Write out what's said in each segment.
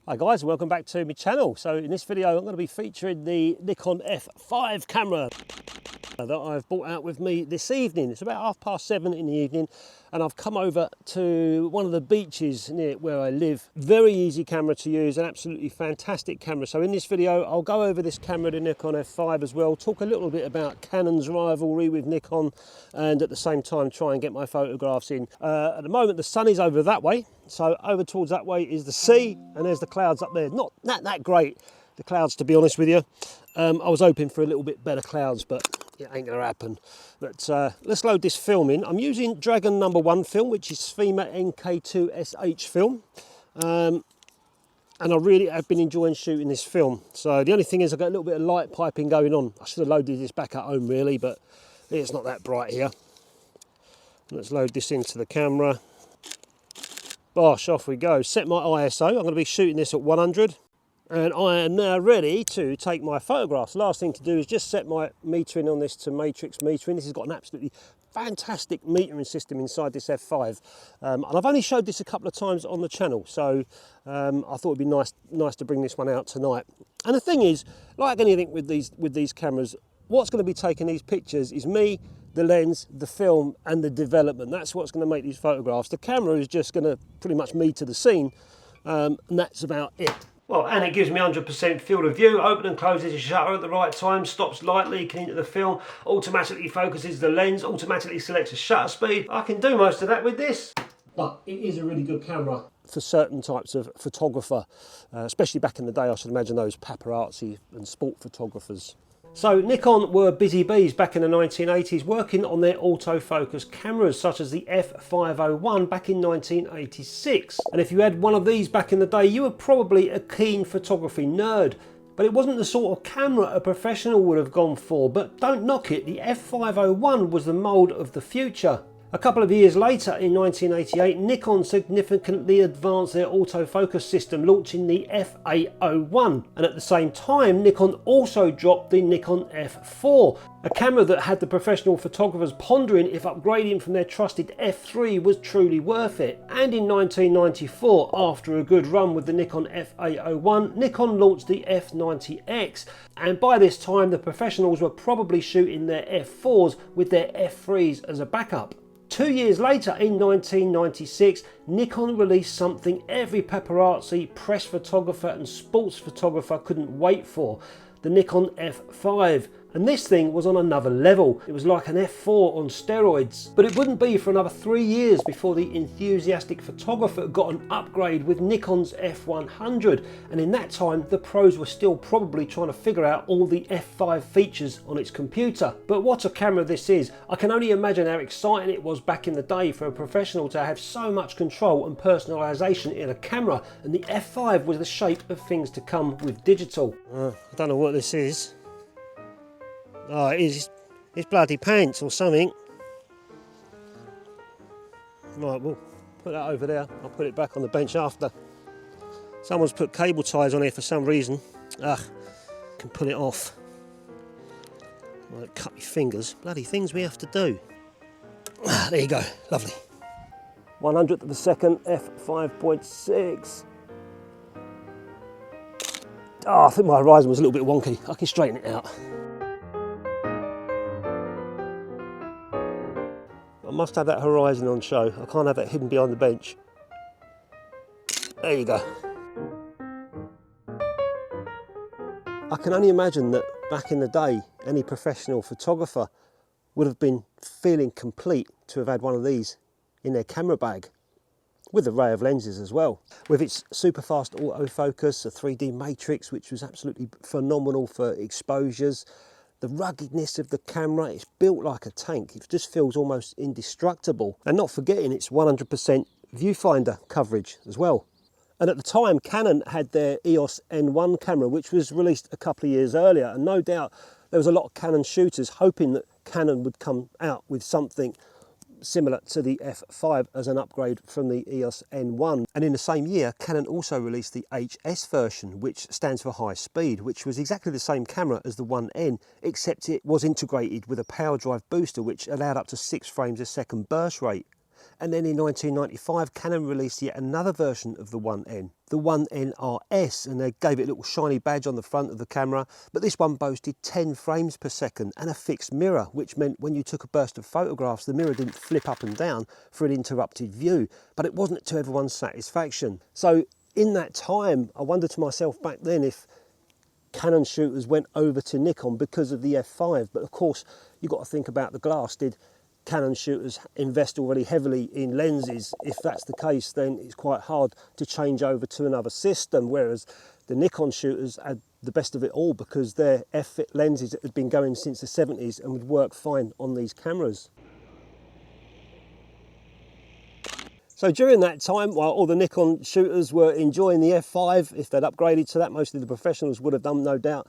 Hi guys, welcome back to my channel. So in this video I'm going to be featuring the Nikon F5 camera that I've brought out with me this evening. It's about 7:30 in the evening and I've come over to one of the beaches near where I live. Very easy camera to use, an absolutely fantastic camera. So in this video I'll go over this camera, the Nikon F5 as well, talk a little bit about Canon's rivalry with Nikon and at the same time try and get my photographs in. At the moment the sun is over that way, so over towards that way is the sea and there's the clouds up there. Not that great, the clouds, to be honest with you. I was hoping for a little bit better clouds, but it ain't gonna happen. But let's load this film in. I'm using Dragon No1 Film, which is FEMA NK2SH film. And I really have been enjoying shooting this film. So the only thing is I've got a little bit of light piping going on. I should have loaded this back at home really, but it's not that bright here. Let's load this into the camera. Bosh, off we go. Set my ISO. I'm going to be shooting this at 100. And I am now ready to take my photographs. Last thing to do is just set my metering on this to matrix metering. This has got an absolutely fantastic metering system inside this F5. And I've only showed this a couple of times on the channel, so I thought it'd be nice to bring this one out tonight. And the thing is, like anything with these cameras, what's going to be taking these pictures is me, the lens, the film and the development. That's what's going to make these photographs. The camera is just going to pretty much me to the scene, and that's about it. Well, and it gives me 100% field of view, open and closes the shutter at the right time, stops light leaking into the film, automatically focuses the lens, automatically selects the shutter speed. I can do most of that with this. But it is a really good camera for certain types of photographer, especially back in the day. I should imagine those paparazzi and sport photographers. So Nikon were busy bees back in the 1980s working on their autofocus cameras such as the F501 back in 1986. And if you had one of these back in the day, you were probably a keen photography nerd. But it wasn't the sort of camera a professional would have gone for. But don't knock it, the F501 was the mould of the future. A couple of years later, in 1988, Nikon significantly advanced their autofocus system, launching the F801. And at the same time, Nikon also dropped the Nikon F4, a camera that had the professional photographers pondering if upgrading from their trusted F3 was truly worth it. And in 1994, after a good run with the Nikon F801, Nikon launched the F90X. And by this time, the professionals were probably shooting their F4s with their F3s as a backup. 2 years later, in 1996, Nikon released something every paparazzi, press photographer and sports photographer couldn't wait for, the Nikon F5. And this thing was on another level. It was like an F4 on steroids. But it wouldn't be for another 3 years before the enthusiastic photographer got an upgrade with Nikon's F100. And in that time, the pros were still probably trying to figure out all the F5 features on its computer. But what a camera this is. I can only imagine how exciting it was back in the day for a professional to have so much control and personalisation in a camera. And the F5 was the shape of things to come with digital. I don't know what this is. Oh, it is. It's bloody pants or something. Right, we'll put that over there. I'll put it back on the bench after. Someone's put cable ties on here for some reason. Ugh, can pull it off. Might cut my fingers. Bloody things we have to do. Ah, there you go. Lovely. 100th of a second, f5.6. Oh, I think my horizon was a little bit wonky. I can straighten it out. I must have that horizon on show. I can't have that hidden behind the bench. There you go. I can only imagine that back in the day, any professional photographer would have been feeling complete to have had one of these in their camera bag, with an array of lenses as well. With its super fast autofocus, a 3D matrix, which was absolutely phenomenal for exposures. The ruggedness of the camera, it's built like a tank. It just feels almost indestructible. And not forgetting its 100% viewfinder coverage as well. And at the time, Canon had their EOS N1 camera, which was released a couple of years earlier. And no doubt there was a lot of Canon shooters hoping that Canon would come out with something similar to the F5 as an upgrade from the EOS N1. And in the same year, Canon also released the HS version, which stands for high speed, which was exactly the same camera as the 1N, except it was integrated with a power drive booster, which allowed up to 6 frames a second burst rate. And then in 1995, Canon released yet another version of the 1N, the 1NRS, and they gave it a little shiny badge on the front of the camera. But this one boasted 10 frames per second and a fixed mirror, which meant when you took a burst of photographs, the mirror didn't flip up and down for an interrupted view. But it wasn't to everyone's satisfaction. So in that time, I wondered to myself back then if Canon shooters went over to Nikon because of the F5. But of course, you've got to think about the glass. Did Canon shooters invest already heavily in lenses? If that's the case, then it's quite hard to change over to another system, whereas the Nikon shooters had the best of it all because their F-fit lenses had been going since the 70s and would work fine on these cameras. So during that time, while all the Nikon shooters were enjoying the F5, if they'd upgraded to that, most of the professionals would have done, no doubt,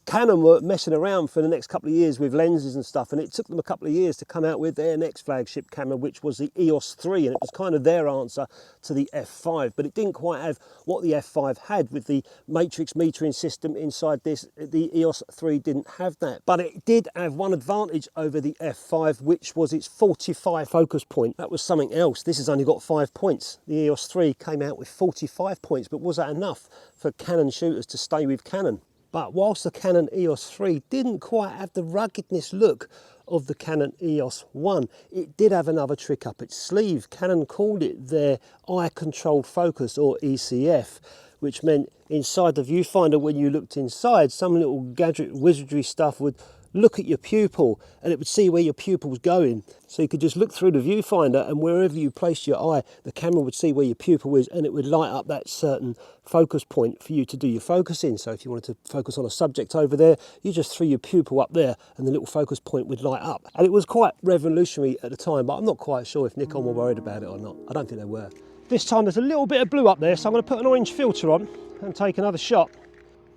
Canon were messing around for the next couple of years with lenses and stuff, and it took them a couple of years to come out with their next flagship camera, which was the EOS 3, and it was kind of their answer to the F5, but it didn't quite have what the F5 had with the matrix metering system inside this. The EOS 3 didn't have that, but it did have one advantage over the F5, which was its 45 focus point. That was something else. This has only got 5 points. The EOS 3 came out with 45 points, but was that enough for Canon shooters to stay with Canon? But whilst the Canon EOS 3 didn't quite have the ruggedness look of the Canon EOS 1, it did have another trick up its sleeve. Canon called it their eye controlled focus, or ECF, which meant inside the viewfinder, when you looked inside, some little gadget wizardry stuff would look at your pupil and it would see where your pupil was going. So you could just look through the viewfinder, and wherever you placed your eye, the camera would see where your pupil is, and it would light up that certain focus point for you to do your focusing. So if you wanted to focus on a subject over there, you just threw your pupil up there and the little focus point would light up. And it was quite revolutionary at the time, but I'm not quite sure if Nikon were worried about it or not. I don't think they were. This time there's a little bit of blue up there, so I'm going to put an orange filter on and take another shot.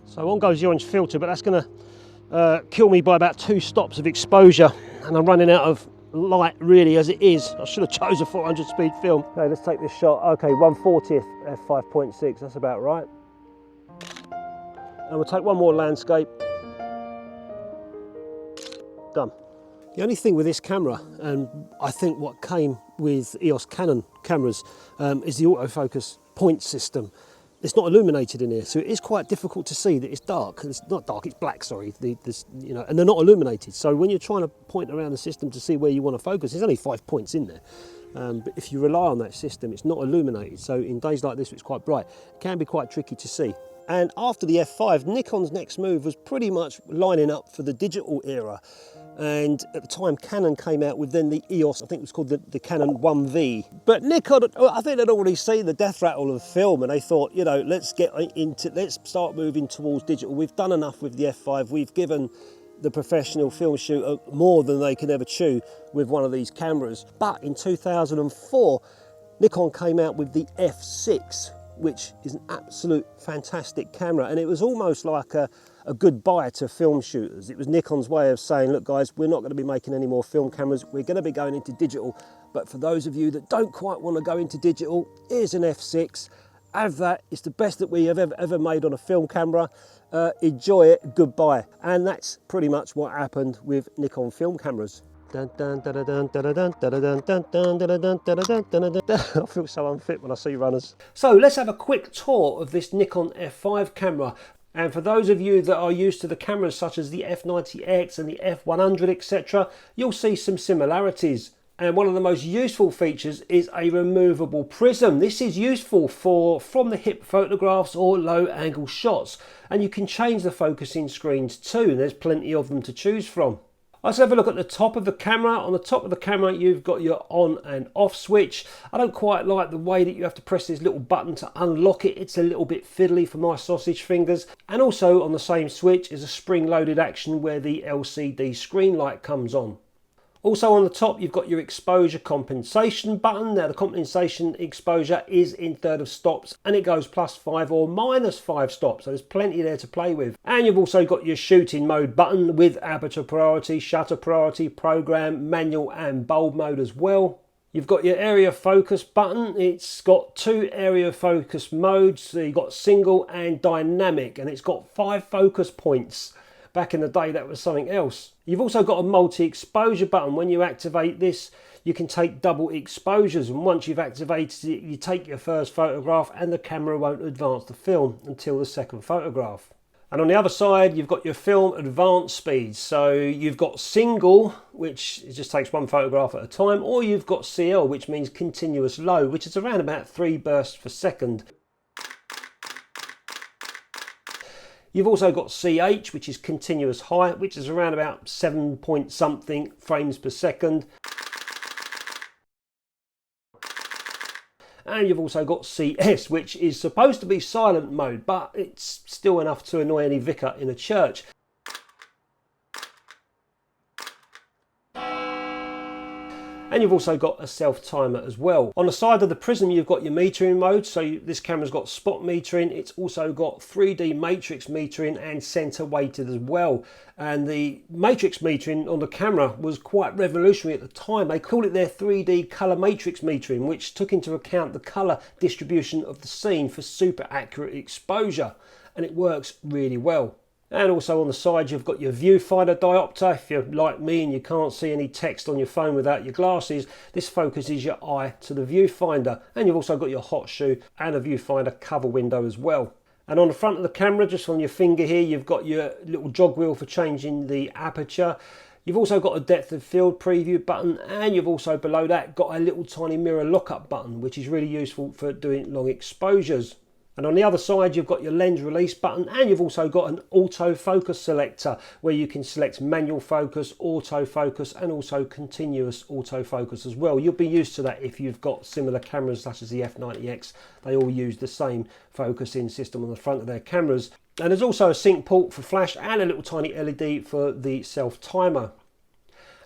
So on goes the orange filter, but that's going to kill me by about 2 stops of exposure, and I'm running out of light really as it is. I should have chose a 400 speed film. Okay, let's take this shot. Okay, 1/40th f5.6, that's about right. And we'll take one more landscape. Done. The only thing with this camera, and I think what came with EOS Canon cameras, is the autofocus point system. It's not illuminated in here, so it is quite difficult to see that it's dark. It's not dark, it's black, sorry. You know, and they're not illuminated. So when you're trying to point around the system to see where you want to focus, there's only 5 points in there. But if you rely on that system, it's not illuminated. So in days like this, it's quite bright. It can be quite tricky to see. And after the F5, Nikon's next move was pretty much lining up for the digital era. And at the time, Canon came out with then the EOS, I think it was called the Canon 1V. But Nikon, I think they'd already seen the death rattle of film, and they thought, you know, let's start moving towards digital. We've done enough with the F5. We've given the professional film shooter more than they could ever chew with one of these cameras. But in 2004, Nikon came out with the F6, which is an absolute fantastic camera, and it was almost like a goodbye to film shooters. It was Nikon's way of saying, look guys, we're not going to be making any more film cameras, we're going to be going into digital, but for those of you that don't quite want to go into digital, here's an F6, have that, it's the best that we have ever made on a film camera, enjoy it, goodbye. And that's pretty much what happened with Nikon film cameras. I feel so unfit when I see runners. So let's have a quick tour of this Nikon F5 camera. And for those of you that are used to the cameras such as the F90X and the F100, etc., you'll see some similarities. And one of the most useful features is a removable prism. This is useful for from the hip photographs or low angle shots. And you can change the focusing screens too, and there's plenty of them to choose from. Let's have a look at the top of the camera. On the top of the camera, you've got your on and off switch. I don't quite like the way that you have to press this little button to unlock it. It's a little bit fiddly for my sausage fingers. And also on the same switch is a spring-loaded action where the LCD screen light comes on. Also on the top, you've got your exposure compensation button. Now the compensation exposure is in third of stops, and it goes +5 or -5 stops. So there's plenty there to play with. And you've also got your shooting mode button with aperture priority, shutter priority, program, manual and bulb mode as well. You've got your area focus button. It's got 2 area focus modes. So you've got single and dynamic, and it's got 5 focus points. Back in the day, that was something else. You've also got a multi-exposure button. When you activate this, you can take double exposures, and once you've activated it, you take your first photograph and the camera won't advance the film until the second photograph. And on the other side, you've got your film advance speeds. So you've got single, which just takes one photograph at a time, or you've got CL, which means continuous low, which is around about 3 bursts per second. You've also got CH, which is continuous high, which is around about 7 point something frames per second. And you've also got CS, which is supposed to be silent mode, but it's still enough to annoy any vicar in a church. And you've also got a self timer as well. On the side of the prism, you've got your metering mode. So this camera's got spot metering. It's also got 3D matrix metering and center weighted as well. And the matrix metering on the camera was quite revolutionary at the time. They called it their 3D color matrix metering, which took into account the color distribution of the scene for super accurate exposure. And it works really well. And also on the side, you've got your viewfinder diopter. If you're like me and you can't see any text on your phone without your glasses, this focuses your eye to the viewfinder. And you've also got your hot shoe and a viewfinder cover window as well. And on the front of the camera, just on your finger here, you've got your little jog wheel for changing the aperture. You've also got a depth of field preview button, and you've also below that got a little tiny mirror lockup button, which is really useful for doing long exposures. And on the other side, you've got your lens release button, and you've also got an autofocus selector where you can select manual focus, autofocus, and also continuous autofocus as well. You'll be used to that if you've got similar cameras such as the F90X. They all use the same focusing system on the front of their cameras. And there's also a sync port for flash and a little tiny LED for the self timer.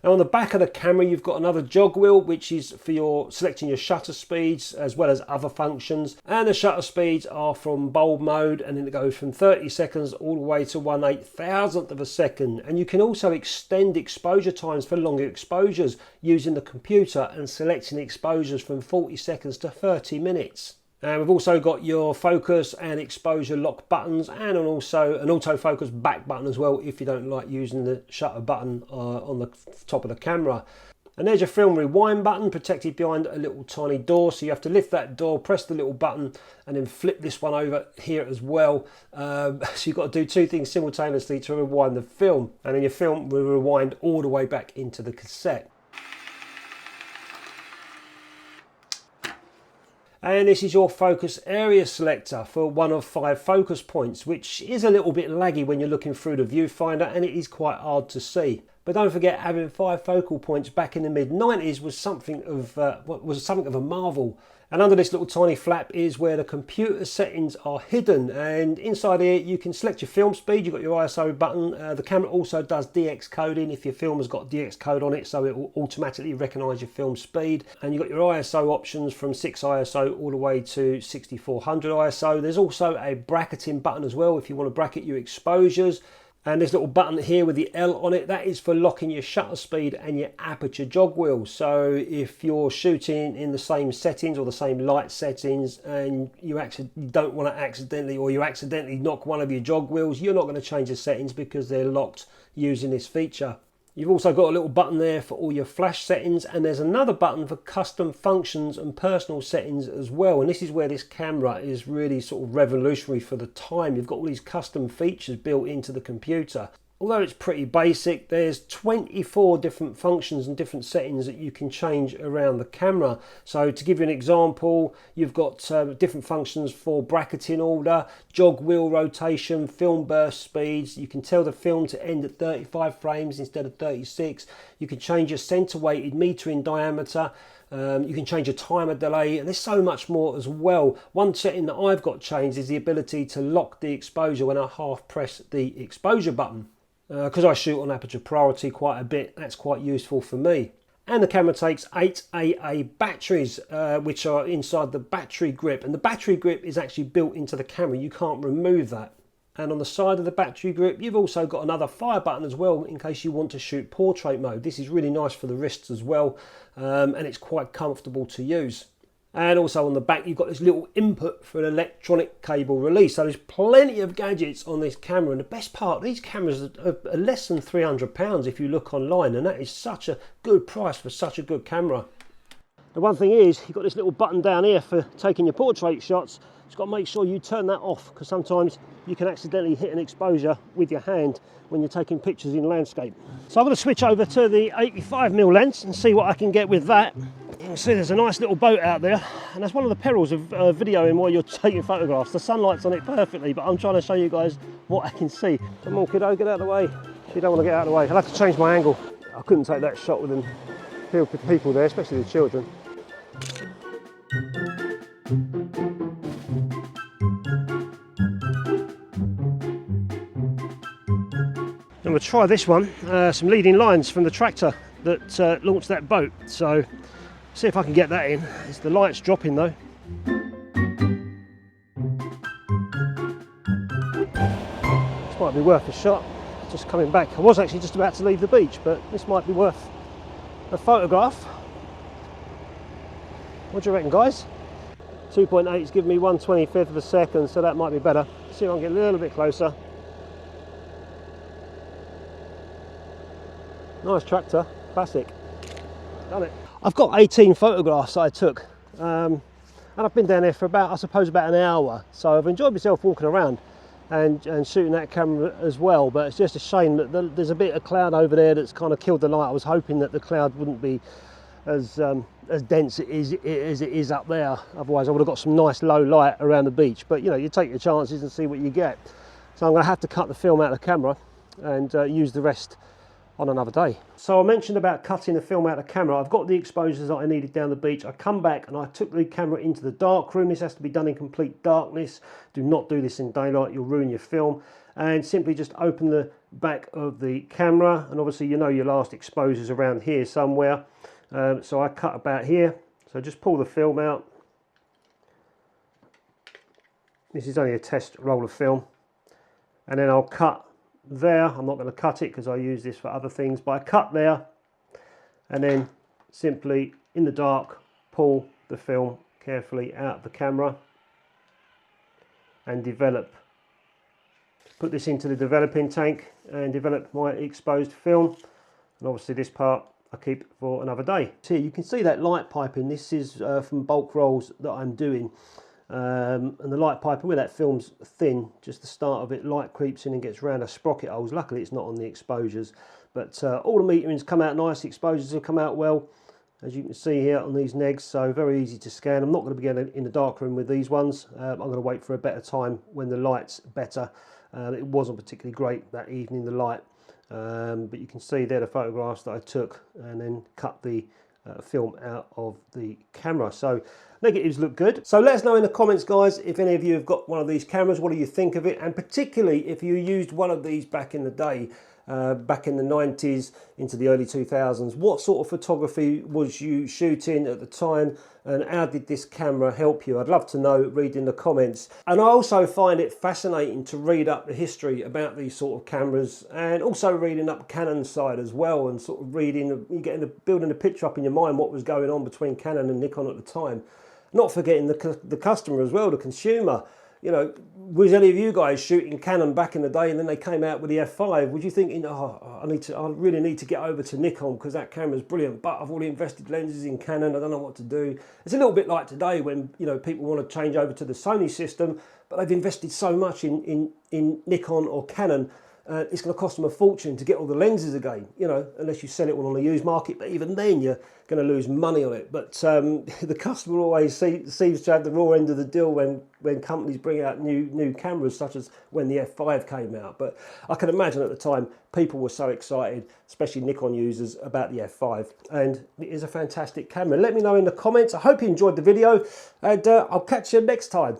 Now on the back of the camera, you've got another jog wheel, which is for your selecting your shutter speeds as well as other functions. And the shutter speeds are from bulb mode, and then it goes from 30 seconds all the way to 1/8000th of a second. And you can also extend exposure times for longer exposures using the computer and selecting exposures from 40 seconds to 30 minutes. And we've also got your focus and exposure lock buttons, and also an autofocus back button as well if you don't like using the shutter button on the top of the camera. And there's your film rewind button protected behind a little tiny door, so you have to lift that door, press the little button, and then flip this one over here as well. So you've got to do two things simultaneously to rewind the film, and then your film will rewind all the way back into the cassette. And this is your focus area selector for 1 of 5 focus points, which is a little bit laggy when you're looking through the viewfinder, and it is quite hard to see. But don't forget, having 5 focal points back in the mid-90s was something of a marvel. And under this little tiny flap is where the computer settings are hidden. And inside here, you can select your film speed. You've got your ISO button. The camera also does DX coding if your film has got DX code on it, so it will automatically recognise your film speed. And you've got your ISO options from 6 ISO all the way to 6400 ISO. There's also a bracketing button as well if you want to bracket your exposures. And this little button here with the L on it, that is for locking your shutter speed and your aperture jog wheel. So if you're shooting in the same settings or the same light settings and you don't want to accidentally knock one of your jog wheels, you're not going to change the settings because they're locked using this feature. You've also got a little button there for all your flash settings, and there's another button for custom functions and personal settings as well. And this is where this camera is really sort of revolutionary for the time. You've got all these custom features built into the computer. Although it's pretty basic, there's 24 different functions and different settings that you can change around the camera. So to give you an example, you've got different functions for bracketing order, jog wheel rotation, film burst speeds. You can tell the film to end at 35 frames instead of 36. You can change your center weighted metering diameter. You can change your timer delay, and there's so much more as well. One setting that I've got changed is the ability to lock the exposure when I half press the exposure button. Because I shoot on aperture priority quite a bit, that's quite useful for me. And the camera takes 8 AA batteries, which are inside the battery grip. And the battery grip is actually built into the camera, you can't remove that. And on the side of the battery grip, you've also got another fire button as well in case you want to shoot portrait mode. This is really nice for the wrists as well, and it's quite comfortable to use. And also on the back, you've got this little input for an electronic cable release. So there's plenty of gadgets on this camera. And the best part, these cameras are less than £300 if you look online. And that is such a good price for such a good camera. The one thing is, you've got this little button down here for taking your portrait shots. You've got to make sure you turn that off, because sometimes you can accidentally hit an exposure with your hand when you're taking pictures in landscape. So I'm going to switch over to the 85mm lens and see what I can get with that. You can see there's a nice little boat out there, and that's one of the perils of videoing while you're taking photographs. The sunlight's on it perfectly, but I'm trying to show you guys what I can see. Come on, kiddo, get out of the way. You don't want to get out of the way. I'll have to change my angle. I couldn't take that shot with them people there, especially the children. And we'll try this one, some leading lines from the tractor that launched that boat. So see if I can get that in. The light's dropping though. This might be worth a shot. Just coming back. I was actually just about to leave the beach, but this might be worth a photograph. What do you reckon, guys? 2.8 is giving me 1/25 of a second, so that might be better. See if I can get a little bit closer. Nice tractor, classic. Done it. I've got 18 photographs that I took, and I've been down there for about, I suppose, about an hour. So I've enjoyed myself walking around and shooting that camera as well. But it's just a shame that there's a bit of cloud over there that's kind of killed the light. I was hoping that the cloud wouldn't be as dense as it is up there. Otherwise I would have got some nice low light around the beach. But you know, you take your chances and see what you get. So I'm going to have to cut the film out of the camera and use the rest on another day. So I mentioned about cutting the film out of the camera. I've got the exposures that I needed down the beach. I come back and I took the camera into the dark room. This has to be done in complete darkness. Do not do this in daylight, you'll ruin your film. And simply just open the back of the camera, and obviously you know your last exposure's around here somewhere. So I cut about here. So just pull the film out. This is only a test roll of film. And then I'll cut there. I'm not going to cut it because I use this for other things, but I cut there and then simply in the dark pull the film carefully out of the camera and develop. Put this into the developing tank and develop my exposed film, and obviously this part I keep for another day. So you can see that light piping. This is from bulk rolls that I'm doing. And the light piping, where that film's thin, just the start of it, light creeps in and gets around the sprocket holes. Luckily it's not on the exposures, but all the meterings come out nice, the exposures have come out well, as you can see here on these negs, so very easy to scan. I'm not going to be getting in the darkroom with these ones. I'm going to wait for a better time when the light's better. It wasn't particularly great that evening, the light, but you can see there the photographs that I took and then cut the film out of the camera. So negatives look good. So let us know in the comments, guys, if any of you have got one of these cameras, what do you think of it? And particularly if you used one of these back in the day, back in the 90s into the early 2000s, what sort of photography was you shooting at the time, and how did this camera help you? I'd love to know, read in the comments. And I also find it fascinating to read up the history about these sort of cameras, and also reading up Canon side as well, and sort of reading, building a picture up in your mind what was going on between Canon and Nikon at the time. Not forgetting the customer as well, the consumer. You know, was any of you guys shooting Canon back in the day and then they came out with the F5? Would you think, oh, I really need to get over to Nikon because that camera's brilliant, but I've already invested lenses in Canon, I don't know what to do. It's a little bit like today when, you know, people want to change over to the Sony system, but they've invested so much in Nikon or Canon, it's going to cost them a fortune to get all the lenses again, you know, unless you sell it all on the used market. But even then, you're going to lose money on it. But the customer always seems to have the raw end of the deal when companies bring out new cameras, such as when the F5 came out. But I can imagine at the time, people were so excited, especially Nikon users, about the F5. And it is a fantastic camera. Let me know in the comments. I hope you enjoyed the video, and I'll catch you next time.